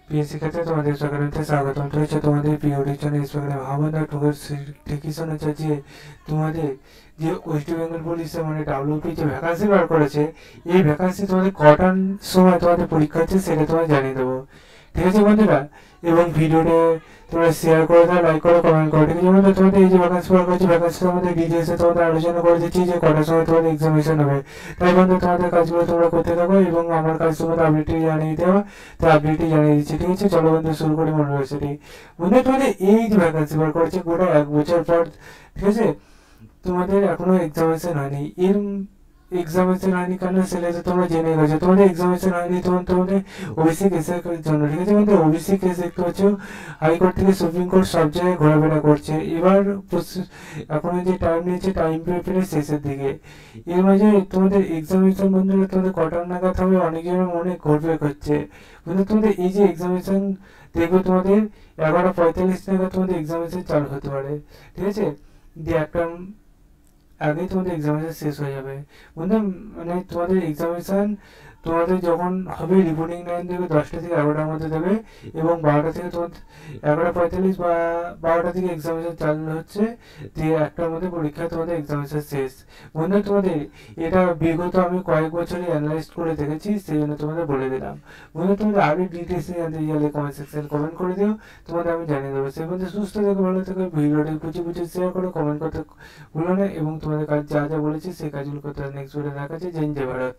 প্রিয় শিক্ষার্থী, তোমাদের সকলকে স্বাগতম। রয়েছে তোমাদের প্রিয় টিচার ইন্সপেক্টর ভাবনা টুকের ঠিকই শুনেছ যে তোমাদের যে ওয়েস্ট বেঙ্গল পুলিশে মানে ডাব্লিউপি যে ভ্যাকান্সি বার করেছে, এই ভ্যাকান্সি তোমাদের কটার সময় তোমাদের পরীক্ষা হচ্ছে সেটা তোমায় জানিয়ে দেবো। ঠিক আছে বন্ধুরা, এবং ভিডিওটা তোমরা শেয়ার করে দাও, লাইক করো, কমেন্ট করো। ঠিক আছে বন্ধুরা, তোমাদের এই যে ভ্যাকান্সি বার করেছে, ভ্যাকান্সি তোমাদের ডিটেলসে তোমাদের আলোচনা করে দিচ্ছি যে কটার সময় তোমাদের এক্সামিনেশন হবে। তাই বন্ধু, তোমাদের কাজগুলো তোমরা করতে থাকো এবং আমার কাজ তোমাদের আপডেটটি জানিয়ে দেওয়া, তাই আপডেটটি জানিয়ে দিচ্ছি। ঠিক আছে, চলো বন্ধু শুরু করি মূল বিষয়টি। বন্ধু, তোমাদের এই যে ভ্যাকান্সি বার করেছে গোটা 1 বছর পর, ঠিক আছে, তোমাদের এখনো এক্সামিনেশন হয়নি। এর এক্সামিনেশন হয়নি কেন সেটা তো তোমরা জেনে গেছো। তোমাদের এক্সামিনেশন হয়নি তোমাদের ওবিসি কেসের জন্য। ঠিক আছে, তোমাদের ওবিসি কেস দেখতে পাচ্ছ হাইকোর্ট থেকে সুপ্রিম কোর্ট সব জায়গায় ঘোরাফেরা করছে। এবার এখনো যে টাইম নিয়েছে, টাইম পেরিয়ে শেষের দিকে। এর মাঝে তোমাদের এক্সামিনেশন বন্ধুরা তোমাদের কটার নাগাদ হবে অনেকের মনে ঘুরবেক হচ্ছে। কিন্তু তোমাদের এই যে এক্সামিনেশন দেখবে তোমাদের 11:45 নাগাদ তোমাদের এক্সামিনেশন চালু হতে পারে। ঠিক আছে, দিয়ে একটা আগেই তোমাদের এক্সামিনেশন শেষ হয়ে যাবে। বন্ধু, মানে তোমাদের এক্সামিনেশন তোমাদের যখন হবে রিপোর্টিং টাইম দেবে 10টা থেকে 11টার মধ্যে দেবে, এবং 12টা থেকে তোমার 11:45 বা 12টা থেকে এক্সামিনেশন চালু হচ্ছে, দিয়ে 1টার মধ্যে পরীক্ষা তোমাদের এক্সামিনেশন শেষ। বন্ধু, তোমাদের এটা বিগত আমি কয়েক বছরই অ্যানালাইজ করে দেখেছি, সেই জন্য তোমাদের বলে দিলাম। বন্ধু, তোমাদের আরও ডিটেলস জানতে চাইলে কমেন্ট সেকশন কমেন্ট করে দিও, তোমাদের আমি জানিয়ে দেবো। সেই মধ্যে সুস্থ থেকো, ভালো থেকো, ভিডিওটি বুঝে শেয়ার করো, কমেন্ট করতে ভুলো না, এবং তোমাদের কাজ যা যা বলেছি সেই কাজগুলো করতে নেক্সট ভিডিও দেখা যাচ্ছে। জয় হিন্দ, জয় ভারত।